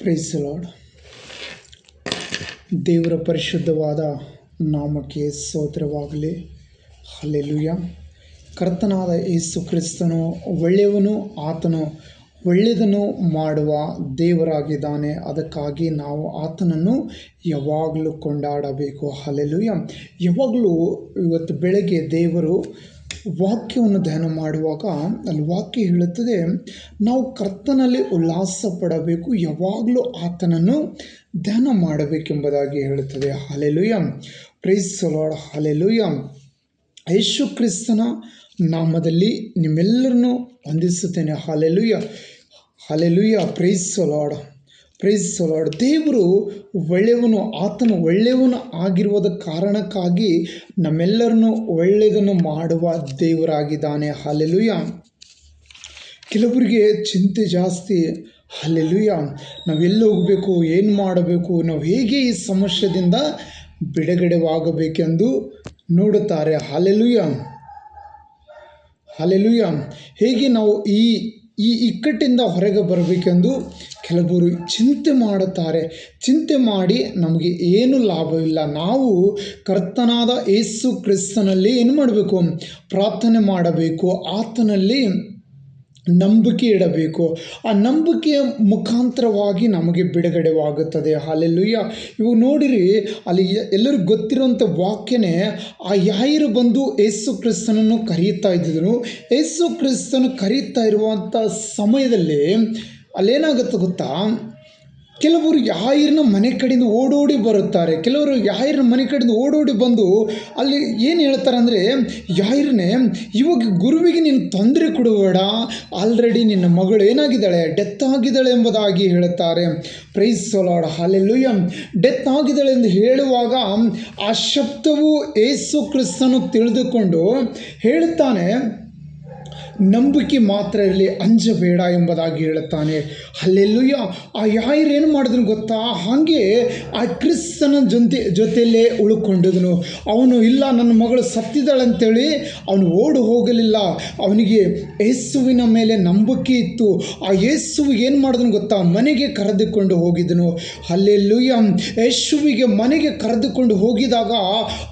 Price lord. ದೇವರ ಪರಿಶುದ್ಧವಾದ ನಾಮಕ್ಕೆ ಸ್ತೋತ್ರವಾಗಲಿ. ಹಲ್ಲೆಲೂಯಾ. ಕರ್ತನಾದ ಯೇಸು ಕ್ರಿಸ್ತನು ಒಳ್ಳೆಯವನು, ಆತನು ಒಳ್ಳೆಯದನ್ನು ಮಾಡುವ ದೇವರಾಗಿದ್ದಾನೆ. ಅದಕ್ಕಾಗಿ ನಾವು ಆತನನ್ನು ಯಾವಾಗಲೂ ಕೊಂಡಾಡಬೇಕು. ಹಲ್ಲೆಲೂಯಾ. ಯಾವಾಗಲೂ ಇವತ್ತು ಬೆಳಗ್ಗೆ ದೇವರು ವಾಕ್ಯವನ್ನು ಧ್ಯಾನ ಮಾಡುವಾಗ ಅಲ್ಲಿ ವಾಕ್ಯ ಹೇಳುತ್ತದೆ, ನಾವು ಕರ್ತನಲ್ಲಿ ಉಲ್ಲಾಸ ಪಡಬೇಕು, ಯಾವಾಗಲೂ ಆತನನ್ನು ಧ್ಯಾನ ಮಾಡಬೇಕೆಂಬುದಾಗಿ ಹೇಳುತ್ತದೆ. Hallelujah. Praise the lord. Hallelujah. Yesu ಕ್ರಿಸ್ತನ ನಾಮದಲ್ಲಿ ನಿಮ್ಮೆಲ್ಲರನ್ನು ವಂದಿಸುತ್ತೇನೆ. Hallelujah. Hallelujah. Praise the Lord. Praise the Lord. ದೇವರು ಒಳ್ಳೆಯವನು, ಆತನು ಒಳ್ಳೆಯವನು ಆಗಿರುವುದ ಕಾರಣಕ್ಕಾಗಿ ನಮ್ಮೆಲ್ಲರನ್ನು ಒಳ್ಳೆಯದನ್ನು ಮಾಡುವ ದೇವರಾಗಿದ್ದಾನೆ. ಹಲ್ಲೆಲೂಯಾ. ಕೆಲವರಿಗೆ ಚಿಂತೆ ಜಾಸ್ತಿ. ಹಲ್ಲೆಲೂಯಾ. ನಾವೆಲ್ಲಿ ಹೋಗಬೇಕು, ಏನು ಮಾಡಬೇಕು, ನಾವು ಹೇಗೆ ಈ ಸಮಸ್ಯೆಯಿಂದ ಬಿಡುಗಡೆವಾಗಬೇಕೆಂದು ನೋಡುತ್ತಾರೆ. ಹಲ್ಲೆಲೂಯಾ. ಹಲ್ಲೆಲೂಯಾ. ಹೇಗೆ ನಾವು ಈ ಇಕ್ಕಟ್ಟಿಂದ ಹೊರಗೆ ಬರಬೇಕೆಂದು ಕೆಲವರು ಚಿಂತೆ ಮಾಡುತ್ತಾರೆ. ಚಿಂತೆ ಮಾಡಿ ನಮಗೆ ಏನು ಲಾಭವಿಲ್ಲ. ನಾವು ಕರ್ತನಾದ ಯೇಸು ಕ್ರಿಸ್ತನಲ್ಲಿ ಏನು ಮಾಡಬೇಕು? ಪ್ರಾರ್ಥನೆ ಮಾಡಬೇಕು. ಆತನಲ್ಲಿ ನಂಬಿಕೆ ಇಡಬೇಕು. ಆ ನಂಬಿಕೆಯ ಮುಖಾಂತರವಾಗಿ ನಮಗೆ ಬಿಡುಗಡೆವಾಗುತ್ತದೆ. ಹಲ್ಲೆಲೂಯಾ. ಇವಾಗ ನೋಡಿರಿ, ಅಲ್ಲಿ ಎಲ್ಲರಿಗೂ ಗೊತ್ತಿರುವಂಥ ವಾಕ್ಯನೇ, ಆ ಯಾಯಿರು ಬಂದು ಯೇಸು ಕ್ರಿಸ್ತನನ್ನು ಕರೆಯುತ್ತಾ ಇದ್ದಿದ್ದನು. ಯೇಸು ಕ್ರಿಸ್ತನು ಕರೆಯುತ್ತಾ ಇರುವಂಥ ಸಮಯದಲ್ಲಿ ಅಲ್ಲೇನಾಗುತ್ತೆ ಗೊತ್ತಾ? ಕೆಲವರು ಯಾಯಿರನ ಮನೆ ಕಡೆಯಿಂದ ಓಡೋಡಿ ಬರುತ್ತಾರೆ. ಕೆಲವರು ಯಾಯಿರನ ಮನೆ ಕಡೆಯಿಂದ ಓಡೋಡಿ ಬಂದು ಅಲ್ಲಿ ಏನು ಹೇಳ್ತಾರೆ ಅಂದರೆ, ಯಾಯಿರನೇ, ಇವಾಗ ಗುರುವಿಗೆ ನೀನು ತೊಂದರೆ ಕೊಡಬೇಡ, ಆಲ್ರೆಡಿ ನಿನ್ನ ಮಗಳು ಏನಾಗಿದ್ದಾಳೆ, ಡೆತ್ ಆಗಿದ್ದಾಳೆ ಎಂಬುದಾಗಿ ಹೇಳುತ್ತಾರೆ. Praise the lord. Hallelujah. Death ಆಗಿದ್ದಾಳೆ ಎಂದು ಹೇಳುವಾಗ ಆ ಶಬ್ದವು ಯೇಸು ಕ್ರಿಸ್ತನು ತಿಳಿದುಕೊಂಡು ಹೇಳುತ್ತಾನೆ, ನಂಬಿಕೆ ಮಾತ್ರ ಇರಲಿ, ಅಂಜಬೇಡ ಎಂಬುದಾಗಿ ಹೇಳುತ್ತಾನೆ. ಹಲ್ಲೆಲೂಯಾ. ಆ ಯಾಯಿರು ಏನು ಮಾಡಿದನು ಗೊತ್ತಾ? ಹಾಗೆ ಆ ಕ್ರಿಸ್ತನ ಜೊತೆಯಲ್ಲೇ ಉಳ್ಕೊಂಡಿದನು. ಅವನು ಇಲ್ಲ, ನನ್ನ ಮಗಳು ಸತ್ತಿದ್ದಾಳೆ ಅಂತೇಳಿ ಅವನು ಓಡಿ ಹೋಗಲಿಲ್ಲ. ಅವನಿಗೆ ಯೇಸುವಿನ ಮೇಲೆ ನಂಬಿಕೆ ಇತ್ತು. ಆ ಯೇಸುವಿಗೆ ಏನು ಮಾಡಿದನು ಗೊತ್ತಾ? ಮನೆಗೆ ಕರೆದುಕೊಂಡು ಹೋಗಿದ್ದನು. ಹಲ್ಲೆಲೂಯಾ. ಯೇಸುವಿಗೆ ಮನೆಗೆ ಕರೆದುಕೊಂಡು ಹೋಗಿದಾಗ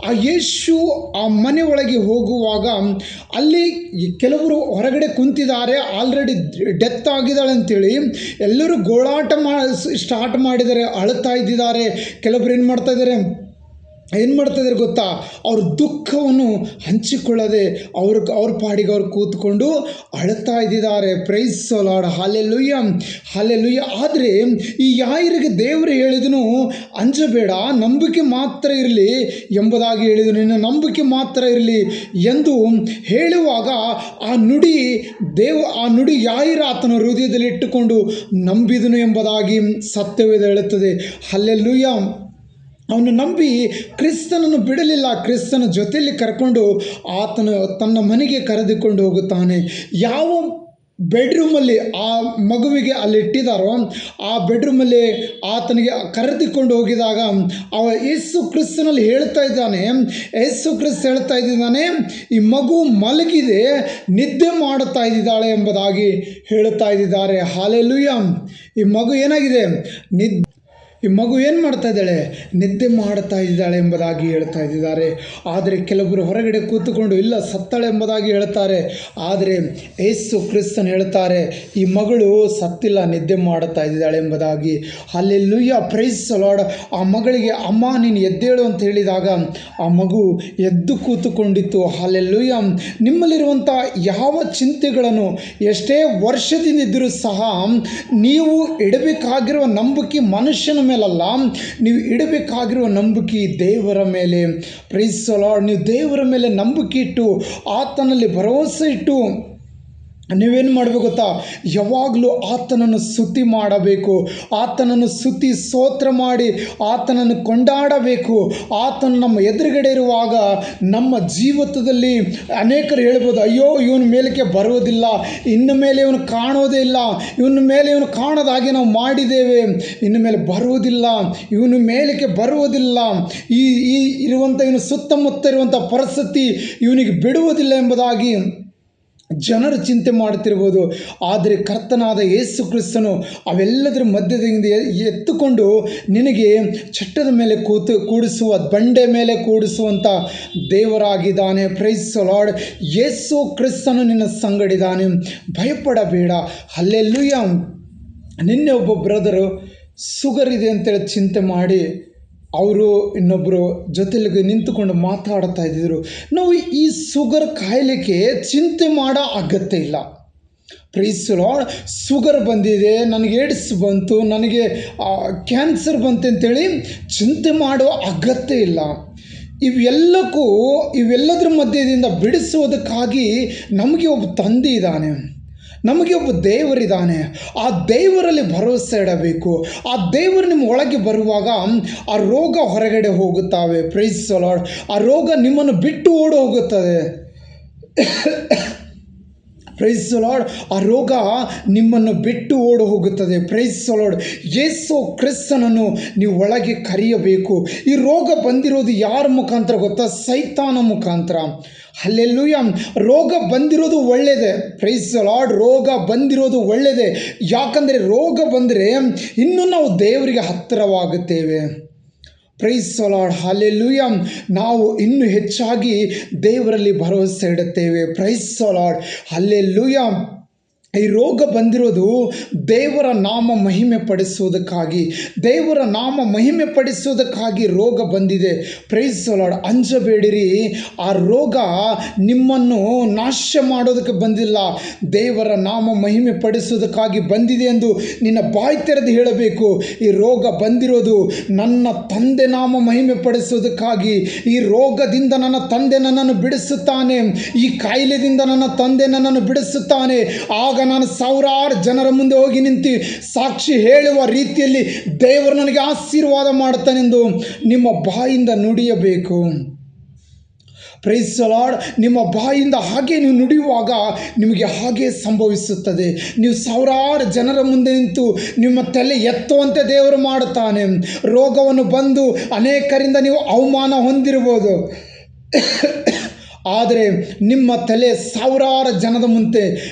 ಆ ಯೇಸು ಆ ಮನೆ ಒಳಗೆ ಹೋಗುವಾಗ ಅಲ್ಲಿ ಕೆಲವರು ಹೊರಗಡೆ ಕುಂತಿದ್ದಾರೆ, ಆಲ್ರೆಡಿ ಡೆತ್ ಆಗಿದ್ದಾಳೆ ಅಂತೇಳಿ ಎಲ್ಲರೂ ಗೋಳಾಟ ಸ್ಟಾರ್ಟ್ ಮಾಡಿದ್ದಾರೆ, ಅಳ್ತಾ ಇದ್ದಿದ್ದಾರೆ. ಕೆಲವರು ಏನು ಮಾಡ್ತಾಯಿದ್ದಾರೆ ಗೊತ್ತಾ? ಅವ್ರ ದುಃಖವನ್ನು ಹಂಚಿಕೊಳ್ಳದೆ ಅವ್ರ ಪಾಡಿಗೆ ಅವ್ರು ಕೂತ್ಕೊಂಡು ಅಳ್ತಾ ಇದ್ದಿದ್ದಾರೆ. Praise the lord. Hallelujah. Hallelujah. ಆದರೆ ಈ ಯಾಯಿರಿಗೆ ದೇವರು ಹೇಳಿದನು, ಅಂಜಬೇಡ, ನಂಬಿಕೆ ಮಾತ್ರ ಇರಲಿ ಎಂಬುದಾಗಿ ಹೇಳಿದನು. ನಿನ್ನ ನಂಬಿಕೆ ಮಾತ್ರ ಇರಲಿ ಎಂದು ಹೇಳುವಾಗ ಆ ನುಡಿ ಯಾಯಿರ ಆತನ ಹೃದಯದಲ್ಲಿ ಇಟ್ಟುಕೊಂಡು ನಂಬಿದನು ಎಂಬುದಾಗಿ ಸತ್ಯವೇದ ಹೇಳುತ್ತದೆ. ಹಲ್ಲೆಲೂಯಾ. ಅವನು ನಂಬಿ ಕ್ರಿಸ್ತನನ್ನು ಬಿಡಲಿಲ್ಲ. ಕ್ರಿಸ್ತನ ಜೊತೆಯಲ್ಲಿ ಕರ್ಕೊಂಡು ಆತನು ತನ್ನ ಮನೆಗೆ ಕರೆದುಕೊಂಡು ಹೋಗುತ್ತಾನೆ. ಯಾವ ಬೆಡ್ರೂಮಲ್ಲಿ ಆ ಮಗುವಿಗೆ ಅಲ್ಲಿ ಇಟ್ಟಿದ್ದಾರೋ ಆ ಬೆಡ್ರೂಮಲ್ಲಿ ಆತನಿಗೆ ಕರೆದುಕೊಂಡು ಹೋಗಿದಾಗ ಯೇಸು ಕ್ರಿಸ್ತನಲ್ಲಿ ಹೇಳ್ತಾ ಇದ್ದಾನೆ, ಯೇಸು ಕ್ರಿಸ್ತ ಹೇಳ್ತಾ ಇದ್ದಾನೆ, ಈ ಮಗು ಮಲಗಿದೆ, ನಿದ್ದೆ ಮಾಡುತ್ತಾ ಇದ್ದಾಳೆ ಎಂಬುದಾಗಿ ಹೇಳುತ್ತಾ ಇದ್ದಾರೆ. ಹಲ್ಲೆಲೂಯಾ. ಈ ಮಗು ಏನಾಗಿದೆ? ಈ ಮಗು ಏನು ಮಾಡ್ತಾ ಇದ್ದಾಳೆ? ನಿದ್ದೆ ಮಾಡ್ತಾ ಇದ್ದಾಳೆ ಎಂಬುದಾಗಿ ಹೇಳ್ತಾ ಇದ್ದಾರೆ. ಆದರೆ ಕೆಲವರು ಹೊರಗಡೆ ಕೂತುಕೊಂಡು ಇಲ್ಲ, ಸತ್ತಳೆ ಎಂಬುದಾಗಿ ಹೇಳ್ತಾರೆ. ಆದರೆ ಯೇಸು ಕ್ರಿಸ್ತನು ಹೇಳ್ತಾರೆ, ಈ ಮಗಳು ಸತ್ತಿಲ್ಲ, ನಿದ್ದೆ ಮಾಡುತ್ತಾ ಇದ್ದಾಳೆ ಎಂಬುದಾಗಿ. ಹಲ್ಲೆಲೂಯಾ. Praise the lord. ಆ ಮಗಳಿಗೆ, ಅಮ್ಮ ನೀನು ಎದ್ದೇಳು ಅಂತ ಹೇಳಿದಾಗ ಆ ಮಗು ಎದ್ದು ಕೂತುಕೊಂಡಿತ್ತು. ಹಲ್ಲೆಲೂಯಾ. ನಿಮ್ಮಲ್ಲಿರುವಂಥ ಯಾವ ಚಿಂತೆಗಳನ್ನು ಎಷ್ಟೇ ವರ್ಷದಿಂದ ಇದ್ದರೂ ಸಹ ನೀವು ಇಡಬೇಕಾಗಿರುವ ನಂಬಿಕೆ ಮನುಷ್ಯನ ಮೇಲಲ್ಲ, ನೀವು ಇಡಬೇಕಾಗಿರುವ ನಂಬಿಕೆ ದೇವರ ಮೇಲೆ. Praise the lord. ನೀವು ದೇವರ ಮೇಲೆ ನಂಬಿಕೆ ಇಟ್ಟು ಆತನಲ್ಲಿ ಭರವಸೆ ಇಟ್ಟು ನೀವೇನು ಮಾಡಬೇಕು ಗೊತ್ತಾ? ಯಾವಾಗಲೂ ಆತನನ್ನು ಸ್ತುತಿ ಮಾಡಬೇಕು. ಆತನನ್ನು ಸ್ತುತಿ ಸ್ತೋತ್ರ ಮಾಡಿ ಆತನನ್ನು ಕೊಂಡಾಡಬೇಕು. ಆತನು ನಮ್ಮ ಎದುರುಗಡೆ ಇರುವಾಗ ನಮ್ಮ ಜೀವಿತದಲ್ಲಿ ಅನೇಕರು ಹೇಳ್ಬೋದು, ಅಯ್ಯೋ ಇವನ ಮೇಲಕ್ಕೆ ಬರುವುದಿಲ್ಲ, ಇನ್ನು ಮೇಲೆ ಇವನು ಕಾಣೋದೇ ಇಲ್ಲ, ಇವನ ಮೇಲೆ ಇವನು ಕಾಣೋದಾಗೆ ನಾವು ಮಾಡಿದ್ದೇವೆ, ಇನ್ನು ಮೇಲೆ ಬರುವುದಿಲ್ಲ, ಇವನು ಮೇಲಕ್ಕೆ ಬರುವುದಿಲ್ಲ, ಇವನು ಸುತ್ತಮುತ್ತ ಇರುವಂಥ ಪರಿಸ್ಥಿತಿ ಇವನಿಗೆ ಬಿಡುವುದಿಲ್ಲ ಎಂಬುದಾಗಿ ಜನರು ಚಿಂತೆ ಮಾಡ್ತಿರ್ಬೋದು, ಆದರೆ ಕರ್ತನಾದ ಯೇಸು ಕ್ರಿಸ್ತನು ಅವೆಲ್ಲದರ ಮಧ್ಯದಿಂದ ಎತ್ತುಕೊಂಡು ನಿನಗೆ ಚಟ್ಟದ ಮೇಲೆ ಕೂಡಿಸುವ, ಬಂಡೆ ಮೇಲೆ ಕೂಡಿಸುವಂಥ ದೇವರಾಗಿದ್ದಾನೆ. Praise the Lord. ಯೇಸು ಕ್ರಿಸ್ತನು ನಿನ್ನ ಸಂಗಡಿದ್ದಾನೆ, ಭಯಪಡಬೇಡ. ಹಲ್ಲೆಲೂಯಾ. ನಿನ್ನೆ ಒಬ್ಬ ಬ್ರದರು ಶುಗರ್ ಇದೆ ಅಂತೇಳಿ ಚಿಂತೆ ಮಾಡಿ ಅವರು ಇನ್ನೊಬ್ಬರು ಜೊತೆಲಿಗೆ ನಿಂತುಕೊಂಡು ಮಾತಾಡ್ತಾ ಇದ್ದರು. ನಾವು ಈ ಶುಗರ್ ಕಾಯಿಲೆಗೆ ಚಿಂತೆ ಮಾಡೋ ಅಗತ್ಯ ಇಲ್ಲ. Praise the lord. ಶುಗರ್ ಬಂದಿದೆ, ನನಗೆ ಏಡ್ಸ್ ಬಂತು, ನನಗೆ ಕ್ಯಾನ್ಸರ್ ಬಂತು ಅಂತೇಳಿ ಚಿಂತೆ ಮಾಡೋ ಅಗತ್ಯ ಇಲ್ಲ. ಇವೆಲ್ಲದರ ಮಧ್ಯದಿಂದ ಬಿಡಿಸೋದಕ್ಕಾಗಿ ನಮಗೆ ಒಬ್ಬ ತಂದೆ ಇದ್ದಾನೆ, ನಮಗೆ ಒಬ್ಬ ದೇವರಿದ್ದಾನೆ. ಆ ದೇವರಲ್ಲಿ ಭರವಸೆ ಇಡಬೇಕು. ಆ ದೇವರು ನಿಮ್ಮ ಒಳಗೆ ಬರುವಾಗ ಆ ರೋಗ ಹೊರಗಡೆ ಹೋಗುತ್ತವೆ. Praise the lord. ಆ ರೋಗ ನಿಮ್ಮನ್ನು ಬಿಟ್ಟು ಓಡಿ ಹೋಗುತ್ತದೆ. Praise the lord. ಆ ರೋಗ ನಿಮ್ಮನ್ನು ಬಿಟ್ಟು ಓಡಿ ಹೋಗುತ್ತದೆ. Praise the Lord. ಯೇಸು ಕ್ರಿಸ್ತನನ್ನು ನೀವು ಒಳಗೆ ಕರೆಯಬೇಕು. ಈ ರೋಗ ಬಂದಿರೋದು ಯಾರ ಮುಖಾಂತರ ಗೊತ್ತಾ? ಸೈತಾನ ಮುಖಾಂತರ. ಹಲ್ಲೆಲೂಯಾ. ರೋಗ ಬಂದಿರೋದು ಒಳ್ಳೆಯದೇ. Praise the Lord. ರೋಗ ಬಂದಿರೋದು ಒಳ್ಳೆಯದೇ. ಯಾಕಂದರೆ ರೋಗ ಬಂದರೆ ಇನ್ನೂ ನಾವು ದೇವರಿಗೆ ಹತ್ತಿರವಾಗುತ್ತೇವೆ. Praise the lord. ಹಲ್ಲೆಲೂಯಾ. ನಾವು ಇನ್ನೂ ಹೆಚ್ಚಾಗಿ ದೇವರಲ್ಲಿ ಭರವಸೆ ಇಡುತ್ತೇವೆ. Praise the lord. ಹಲ್ಲೆಲೂಯಾ. ಈ ರೋಗ ಬಂದಿರೋದು ದೇವರ ನಾಮ ಮಹಿಮೆ ಪಡಿಸುವುದಕ್ಕಾಗಿ, ದೇವರ ನಾಮ ಮಹಿಮೆ ಪಡಿಸುವುದಕ್ಕಾಗಿ ರೋಗ ಬಂದಿದೆ. Praise the Lord. ಅಂಜಬೇಡಿರಿ. ಆ ರೋಗ ನಿಮ್ಮನ್ನು ನಾಶ ಮಾಡೋದಕ್ಕೆ ಬಂದಿಲ್ಲ, ದೇವರ ನಾಮ ಮಹಿಮೆ ಪಡಿಸುವುದಕ್ಕಾಗಿ ಬಂದಿದೆ ಎಂದು ನಿನ್ನ ಬಾಯಿ ತೆರೆದು ಹೇಳಬೇಕು. ಈ ರೋಗ ಬಂದಿರೋದು ನನ್ನ ತಂದೆ ನಾಮ ಮಹಿಮೆ ಪಡಿಸುವುದಕ್ಕಾಗಿ. ಈ ರೋಗದಿಂದ ನನ್ನ ತಂದೆ ನನ್ನನ್ನು ಬಿಡಿಸುತ್ತಾನೆ, ಈ ಕಾಯಿಲೆಯಿಂದ ನನ್ನ ತಂದೆ ನನ್ನನ್ನು ಬಿಡಿಸುತ್ತಾನೆ. ಆಗ ನಾನು ಸಾವಿರಾರು ಜನರ ಮುಂದೆ ಹೋಗಿ ನಿಂತು ಸಾಕ್ಷಿ ಹೇಳುವ ರೀತಿಯಲ್ಲಿ ದೇವರು ನನಗೆ ಆಶೀರ್ವಾದ ಮಾಡುತ್ತಾನೆಂದು ನಿಮ್ಮ ಬಾಯಿಂದ ನುಡಿಯಬೇಕು. Price the lord. ನಿಮ್ಮ ಬಾಯಿಂದ ಹಾಗೆ ನೀವು ನುಡಿಯುವಾಗ ನಿಮಗೆ ಹಾಗೆ ಸಂಭವಿಸುತ್ತದೆ. ನೀವು ಸಾವಿರಾರು ಜನರ ಮುಂದೆ ನಿಂತು ನಿಮ್ಮ ತಲೆ ಎತ್ತುವಂತೆ ದೇವರು ಮಾಡುತ್ತಾನೆ. ರೋಗವನ್ನು ಬಂದು ಅನೇಕರಿಂದ ನೀವು ಅವಮಾನ ಹೊಂದಿರ್ಬೋದು, ಆದರೆ ನಿಮ್ಮ ತಲೆ ಸಾವಿರಾರು ಜನದ ಮುಂದೆ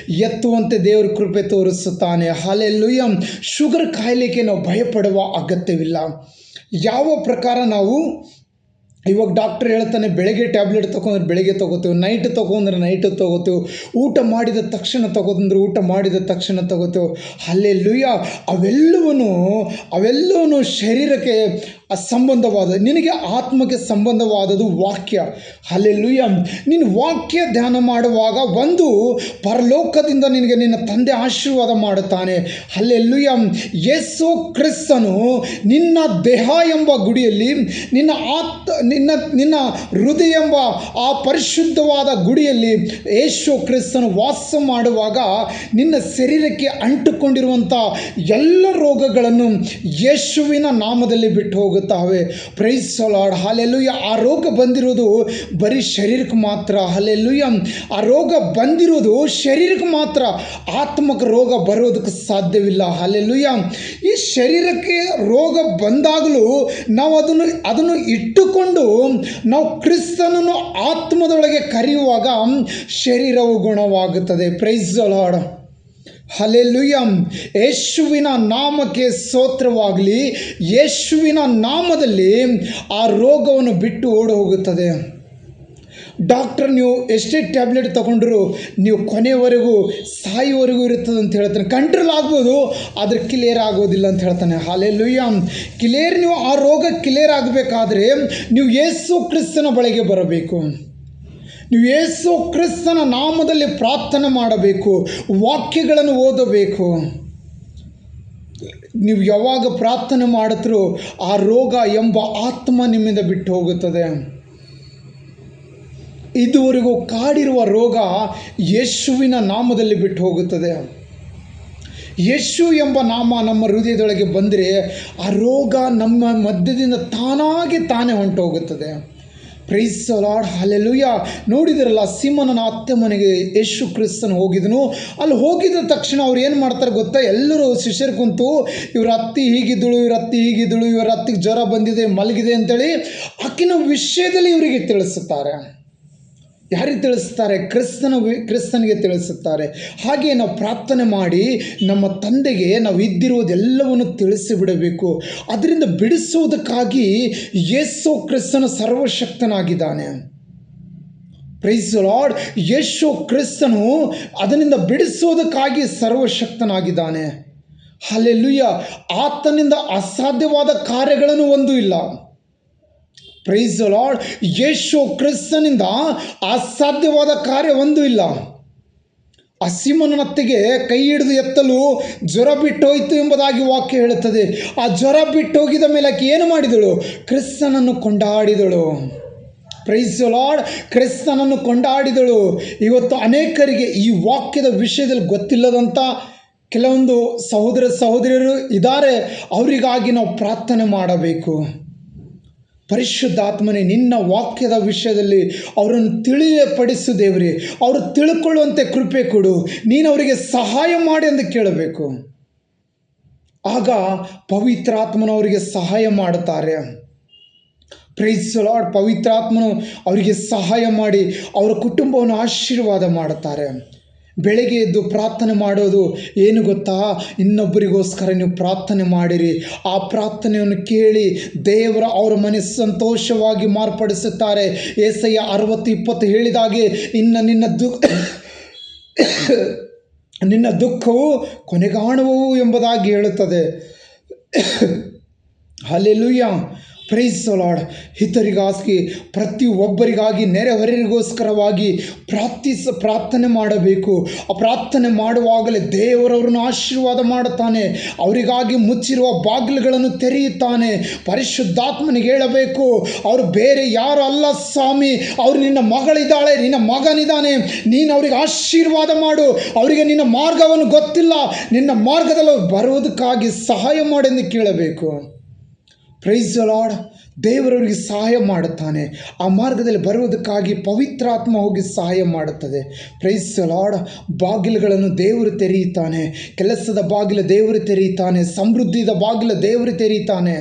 ಎತ್ತುವಂತೆ ದೇವರು ಕೃಪೆ ತೋರಿಸುತ್ತಾನೆ. ಹಲ್ಲೆಲೂಯಾ. ಶುಗರ್ ಕಾಯಿಲೆಗೆ ನಾವು ಭಯಪಡುವ ಅಗತ್ಯವಿಲ್ಲ. ಯಾವ ಪ್ರಕಾರ ನಾವು ಇವಾಗ ಡಾಕ್ಟರ್ ಹೇಳ್ತಾನೆ ಬೆಳಗ್ಗೆ ಟ್ಯಾಬ್ಲೆಟ್ ತೊಗೊಂಡ್ರೆ ಬೆಳಗ್ಗೆ ತೊಗೋತೀವಿ, ನೈಟ್ ತೊಗೊಂಡ್ರೆ ನೈಟ್ ತೊಗೋತೀವಿ, ಊಟ ಮಾಡಿದ ತಕ್ಷಣ ತೊಗೋತಂದ್ರೆ ಊಟ ಮಾಡಿದ ತಕ್ಷಣ ತೊಗೋತೀವಿ. ಹಲ್ಲೆಲೂಯಾ. ಅವೆಲ್ಲವೂ ಶರೀರಕ್ಕೆ ಸಂಬಂಧವಾದ, ನಿನಗೆ ಆತ್ಮಕ್ಕೆ ಸಂಬಂಧವಾದದ್ದು ವಾಕ್ಯ. ಹಲ್ಲೆಲೂಯಾ. ನೀನು ವಾಕ್ಯ ಧ್ಯಾನ ಮಾಡುವಾಗ ಒಂದು ಪರಲೋಕದಿಂದ ನಿನಗೆ ನಿನ್ನ ತಂದೆ ಆಶೀರ್ವಾದ ಮಾಡುತ್ತಾನೆ. ಹಲ್ಲೆಲೂಯಾ. ಯೇಸು ಕ್ರಿಸ್ತನು ನಿನ್ನ ದೇಹ ಎಂಬ ಗುಡಿಯಲ್ಲಿ, ನಿನ್ನ ಹೃದಯ ಎಂಬ ಆ ಪರಿಶುದ್ಧವಾದ ಗುಡಿಯಲ್ಲಿ ಯೇಸು ಕ್ರಿಸ್ತನು ವಾಸ ಮಾಡುವಾಗ ನಿನ್ನ ಶರೀರಕ್ಕೆ ಅಂಟುಕೊಂಡಿರುವಂಥ ಎಲ್ಲ ರೋಗಗಳನ್ನು ಯೇಸುವಿನ ನಾಮದಲ್ಲಿ ಬಿಟ್ಟು ಹೋಗುತ್ತವೆ. Praise the lord. ಹಲ್ಲೆಲೂಯಾ. ಆ ರೋಗ ಬಂದಿರೋದು ಬರೀ ಶರೀರಕ್ಕೆ ಮಾತ್ರ. ಹಲ್ಲೆಲೂಯಾ. ಆ ರೋಗ ಬಂದಿರೋದು ಶರೀರಕ್ಕೆ ಮಾತ್ರ, ಆತ್ಮಕ್ಕೆ ರೋಗ ಬರೋದಕ್ಕೆ ಸಾಧ್ಯವಿಲ್ಲ. ಹಲ್ಲೆಲೂಯಾ. ಈ ಶರೀರಕ್ಕೆ ರೋಗ ಬಂದಾಗಲೂ ನಾವು ಅದನ್ನು ಇಟ್ಟುಕೊಂಡು ನಾವು ಕ್ರಿಸ್ತನನ್ನು ಆತ್ಮದೊಳಗೆ ಕರೆಯುವಾಗ ಶರೀರವು ಗುಣವಾಗುತ್ತದೆ. Praise the lord. ಹಲ್ಲೆಲೂಯಾ. ಯೇಸುವಿನ ನಾಮಕ್ಕೆ ಸ್ತೋತ್ರವಾಗಲಿ. ಯೇಸುವಿನ ನಾಮದಲ್ಲಿ ಆ ರೋಗವನ್ನು ಬಿಟ್ಟು ಓಡಿ ಹೋಗುತ್ತದೆ. ಡಾಕ್ಟರ್ ನೀವು ಎಷ್ಟೇ ಟ್ಯಾಬ್ಲೆಟ್ ತೊಗೊಂಡ್ರು ನೀವು ಕೊನೆಯವರೆಗೂ ಸಾಯುವವರೆಗೂ ಇರುತ್ತದೆ ಅಂತ ಹೇಳ್ತಾನೆ. ಕಂಟ್ರೋಲ್ ಆಗ್ಬೋದು, ಆದರೆ ಕ್ಲಿಯರ್ ಆಗೋದಿಲ್ಲ ಅಂತ ಹೇಳ್ತಾನೆ. ಹಲ್ಲೆಲೂಯಾ. ನೀವು ಆ ರೋಗ ಕ್ಲಿಯರ್ ಆಗಬೇಕಾದ್ರೆ ನೀವು ಯೇಸು ಕ್ರಿಸ್ತನ ಬಳಿಗೆ ಬರಬೇಕು. ನೀವು ಯೇಸು ಕ್ರಿಸ್ತನ ನಾಮದಲ್ಲಿ ಪ್ರಾರ್ಥನೆ ಮಾಡಬೇಕು, ವಾಕ್ಯಗಳನ್ನು ಓದಬೇಕು. ನೀವು ಯಾವಾಗ ಪ್ರಾರ್ಥನೆ ಮಾಡುತ್ತೀರೋ ಆ ರೋಗ ಎಂಬ ಆತ್ಮ ನಿಮ್ಮಿಂದ ಬಿಟ್ಟು ಹೋಗುತ್ತದೆ. ಇದುವರೆಗೂ ಕಾಡಿರುವ ರೋಗ ಯೇಸುವಿನ ನಾಮದಲ್ಲಿ ಬಿಟ್ಟು ಹೋಗುತ್ತದೆ. ಯೇಸು ಎಂಬ ನಾಮ ನಮ್ಮ ಹೃದಯದೊಳಗೆ ಬಂದರೆ ಆ ರೋಗ ನಮ್ಮ ಮಧ್ಯದಿಂದ ತಾನೇ ಹೊಂಟೋಗುತ್ತದೆ. Praise the lord. ಹಲ್ಲೆಲೂಯಾ. ನೋಡಿದಿರಲ್ಲ, ಸಿಮೋನನ ಅತ್ತೆ ಮನೆಗೆ ಯೇಸು ಕ್ರಿಸ್ತನು ಹೋಗಿದನು. ಅಲ್ಲಿ ಹೋಗಿದ ತಕ್ಷಣ ಅವ್ರು ಏನು ಮಾಡ್ತಾರೆ ಗೊತ್ತಾ? ಎಲ್ಲರೂ ಶಿಷ್ಯರು ಕುಂತು ಇವ್ರ ಅತ್ತಿ ಹೀಗಿದ್ದಳು, ಇವರ ಅತ್ತಿಗೆ ಜ್ವರ ಬಂದಿದೆ, ಮಲಗಿದೆ ಅಂತೇಳಿ ಆಕಿನ ವಿಷಯದಲ್ಲಿ ಇವರಿಗೆ ತಿಳಿಸುತ್ತಾರೆ. ಯಾರಿಗೆ ತಿಳಿಸ್ತಾರೆ? ಕ್ರಿಸ್ತನಿಗೆ ತಿಳಿಸುತ್ತಾರೆ. ಹಾಗೆ ನಾವು ಪ್ರಾರ್ಥನೆ ಮಾಡಿ ನಮ್ಮ ತಂದೆಗೆ ನಾವು ಇದ್ದಿರುವುದೆಲ್ಲವನ್ನು ತಿಳಿಸಿಬಿಡಬೇಕು. ಅದರಿಂದ ಬಿಡಿಸುವುದಕ್ಕಾಗಿ ಯೇಸು ಕ್ರಿಸ್ತನು ಸರ್ವಶಕ್ತನಾಗಿದ್ದಾನೆ. Praise the Lord. ಯೇಸು ಕ್ರಿಸ್ತನು ಅದರಿಂದ ಬಿಡಿಸುವುದಕ್ಕಾಗಿ ಸರ್ವಶಕ್ತನಾಗಿದ್ದಾನೆ. ಹಲ್ಲೆಲೂಯಾ. ಆತನಿಂದ ಅಸಾಧ್ಯವಾದ ಕಾರ್ಯಗಳನ್ನು ಒಂದೂ ಇಲ್ಲ. Praise the Lord. ಯೇಸು ಕ್ರಿಸ್ತನಿಂದ ಅಸಾಧ್ಯವಾದ ಕಾರ್ಯ ಒಂದೂ ಇಲ್ಲ. ಆ ಸಿಮೋನನತ್ತೆಗೆ ಕೈ ಹಿಡಿದು ಎತ್ತಲು ಜ್ವರ ಬಿಟ್ಟೋಯ್ತು ಎಂಬುದಾಗಿ ವಾಕ್ಯ ಹೇಳುತ್ತದೆ. ಆ ಜ್ವರ ಬಿಟ್ಟೋಗಿದ ಮೇಲೆ ಆಕೆ ಏನು ಮಾಡಿದಳು? ಕ್ರಿಸ್ತನನ್ನು ಕೊಂಡಾಡಿದಳು. Price the lord. ಕ್ರಿಸ್ತನನ್ನು ಕೊಂಡಾಡಿದಳು. ಇವತ್ತು ಅನೇಕರಿಗೆ ಈ ವಾಕ್ಯದ ವಿಷಯದಲ್ಲಿ ಗೊತ್ತಿಲ್ಲದಂಥ ಕೆಲವೊಂದು ಸಹೋದರಿಯರು ಇದ್ದಾರೆ. ಅವರಿಗಾಗಿ ನಾವು ಪ್ರಾರ್ಥನೆ ಮಾಡಬೇಕು. ಪರಿಶುದ್ಧಾತ್ಮನೇ, ನಿನ್ನ ವಾಕ್ಯದ ವಿಷಯದಲ್ಲಿ ಅವರನ್ನು ತಿಳಿಯಪಡಿಸು ದೇವರೇ. ಅವರು ತಿಳ್ಕೊಳ್ಳುವಂತೆ ಕೃಪೆ ಕೊಡು. ನೀನು ಅವರಿಗೆ ಸಹಾಯ ಮಾಡಿ ಎಂದು ಕೇಳಬೇಕು. ಆಗ ಪವಿತ್ರಾತ್ಮನು ಅವರಿಗೆ ಸಹಾಯ ಮಾಡುತ್ತಾರೆ. Praise the lord. ಪವಿತ್ರಾತ್ಮನು ಅವರಿಗೆ ಸಹಾಯ ಮಾಡಿ ಅವರ ಕುಟುಂಬವನ್ನು ಆಶೀರ್ವಾದ ಮಾಡುತ್ತಾರೆ. ಬೆಳಗ್ಗೆ ಎದ್ದು ಪ್ರಾರ್ಥನೆ ಮಾಡೋದು ಏನು ಗೊತ್ತಾ? ಇನ್ನೊಬ್ಬರಿಗೋಸ್ಕರ ನೀವು ಪ್ರಾರ್ಥನೆ ಮಾಡಿರಿ. ಆ ಪ್ರಾರ್ಥನೆಯನ್ನು ಕೇಳಿ ದೇವರ ಅವರ ಮನೆ ಸಂತೋಷವಾಗಿ ಮಾರ್ಪಡಿಸುತ್ತಾರೆ. ಯೆಶಾಯ 60:20 ಹೇಳಿದಾಗೆ, ನಿನ್ನ ದುಃಖವು ಕೊನೆಗಾಣುವವು ಎಂಬುದಾಗಿ ಹೇಳುತ್ತದೆ. ಹಲ್ಲೆಲೂಯಾ. Praise the Lord. ಇತರಿಗಾಗಿ, ಪ್ರತಿಯೊಬ್ಬರಿಗಾಗಿ, ನೆರೆಹೊರೆಗೋಸ್ಕರವಾಗಿ ಪ್ರಾರ್ಥನೆ ಮಾಡಬೇಕು. ಆ ಪ್ರಾರ್ಥನೆ ಮಾಡುವಾಗಲೇ ದೇವರವರನ್ನು ಆಶೀರ್ವಾದ ಮಾಡುತ್ತಾನೆ. ಅವರಿಗಾಗಿ ಮುಚ್ಚಿರುವ ಬಾಗಿಲುಗಳನ್ನು ತೆರೆಯುತ್ತಾನೆ. ಪರಿಶುದ್ಧಾತ್ಮನಿಗೆ ಹೇಳಬೇಕು, ಅವರು ಬೇರೆ ಯಾರು ಅಲ್ಲ ಸ್ವಾಮಿ, ಅವರು ನಿನ್ನ ಮಗಳಿದ್ದಾಳೆ, ನಿನ್ನ ಮಗನಿದ್ದಾನೆ. ನೀನು ಅವರಿಗೆ ಆಶೀರ್ವಾದ ಮಾಡು. ಅವರಿಗೆ ನಿನ್ನ ಮಾರ್ಗವನ್ನು ಗೊತ್ತಿಲ್ಲ, ನಿನ್ನ ಮಾರ್ಗದಲ್ಲಿ ಬರುವುದಕ್ಕಾಗಿ ಸಹಾಯ ಮಾಡೆಂದು ಕೇಳಬೇಕು. Price the lord. ದೇವರವರಿಗೆ ಸಹಾಯ ಮಾಡುತ್ತಾನೆ. ಆ ಮಾರ್ಗದಲ್ಲಿ ಬರುವುದಕ್ಕಾಗಿ ಪವಿತ್ರಾತ್ಮ ಹೋಗಿ ಸಹಾಯ ಮಾಡುತ್ತದೆ. Praise the lord. ಬಾಗಿಲುಗಳನ್ನು ದೇವರು ತೆರೆಯುತ್ತಾನೆ. ಕೆಲಸದ ಬಾಗಿಲು ದೇವರು ತೆರೆಯುತ್ತಾನೆ. ಸಮೃದ್ಧಿದ ಬಾಗಿಲು ದೇವರು ತೆರೆಯುತ್ತಾನೆ.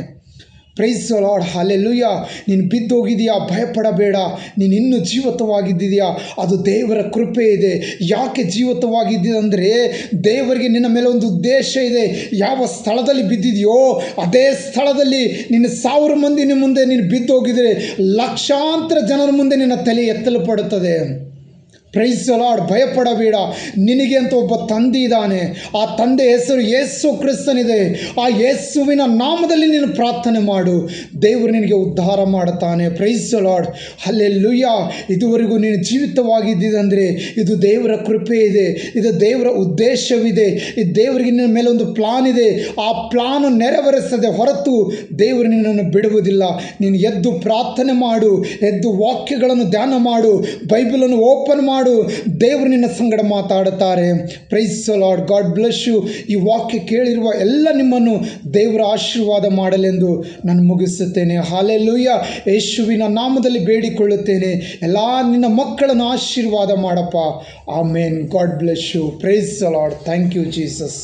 Praise the lord. ಹಲ್ಲೆಲೂಯಾ. ನೀನು ಬಿದ್ದೋಗಿದೆಯಾ? ಭಯಪಡಬೇಡ. ನೀನು ಇನ್ನೂ ಜೀವಿತವಾಗಿದ್ದೀಯಾ? ಅದು ದೇವರ ಕೃಪೆ ಇದೆ. ಯಾಕೆ ಜೀವಿತವಾಗಿದ್ದೀಯ ಅಂದರೆ ದೇವರಿಗೆ ನಿನ್ನ ಮೇಲೆ ಒಂದು ಉದ್ದೇಶ ಇದೆ. ಯಾವ ಸ್ಥಳದಲ್ಲಿ ಬಿದ್ದಿದೆಯೋ ಅದೇ ಸ್ಥಳದಲ್ಲಿ ನಿನ್ನ 1000 ಮಂದಿ ಮುಂದೆ ನೀನು ಬಿದ್ದೋಗಿದರೆ ಲಕ್ಷಾಂತರ ಜನರ ಮುಂದೆ ನಿನ್ನ ತಲೆ ಎತ್ತಲ್ಪಡುತ್ತದೆ. Price the lord. ಭಯಪಡಬೇಡ. ನಿನಗೆ ಅಂತ ಒಬ್ಬ ತಂದೆ ಇದ್ದಾನೆ. ಆ ತಂದೆ ಹೆಸರು ಯೇಸು ಕ್ರಿಸ್ತನಿದೆ. ಆ ಯೇಸುವಿನ ನಾಮದಲ್ಲಿ ನೀನು ಪ್ರಾರ್ಥನೆ ಮಾಡು. ದೇವರು ನಿನಗೆ ಉದ್ಧಾರ ಮಾಡುತ್ತಾನೆ. Praise the lord. ಹಲ್ಲೆಲೂಯಾ. ಇದುವರೆಗೂ ನೀನು ಜೀವಿತವಾಗಿದ್ದಂದರೆ ಇದು ದೇವರ ಕೃಪೆ ಇದೆ. ಇದು ದೇವರ ಉದ್ದೇಶವಿದೆ. ಇದು ದೇವರಿಗೆ ನಿನ್ನ ಮೇಲೆ ಒಂದು ಪ್ಲಾನ್ ಇದೆ. ಆ ಪ್ಲಾನು ನೆರವೇರಿಸದೆ ಹೊರತು ದೇವರು ನಿನ್ನನ್ನು ಬಿಡುವುದಿಲ್ಲ. ನೀನು ಎದ್ದು ಪ್ರಾರ್ಥನೆ ಮಾಡು. ಎದ್ದು ವಾಕ್ಯಗಳನ್ನು ಧ್ಯಾನ ಮಾಡು. ಬೈಬಲನ್ನು ಓಪನ್ ಮಾಡು. ದೇವರು ನಿನ್ನ ಸಂಗಡ ಮಾತಾಡುತ್ತಾರೆ. Praise the lord. God bless you. ಈ ವಾಕ್ಯ ಕೇಳಿರುವ ಎಲ್ಲ ನಿಮ್ಮನ್ನು ದೇವರ ಆಶೀರ್ವಾದ ಮಾಡಲೆಂದು ನಾನು ಮುಗಿಸುತ್ತೇನೆ. ಹಲ್ಲೆಲೂಯಾ. ಯೇಸುವಿನ ನಾಮದಲ್ಲಿ ಬೇಡಿಕೊಳ್ಳುತ್ತೇನೆ. ಎಲ್ಲ ನಿನ್ನ ಮಕ್ಕಳನ್ನು ಆಶೀರ್ವಾದ ಮಾಡಪ್ಪ. Amen. God bless you. Praise the Lord. Thank you Jesus.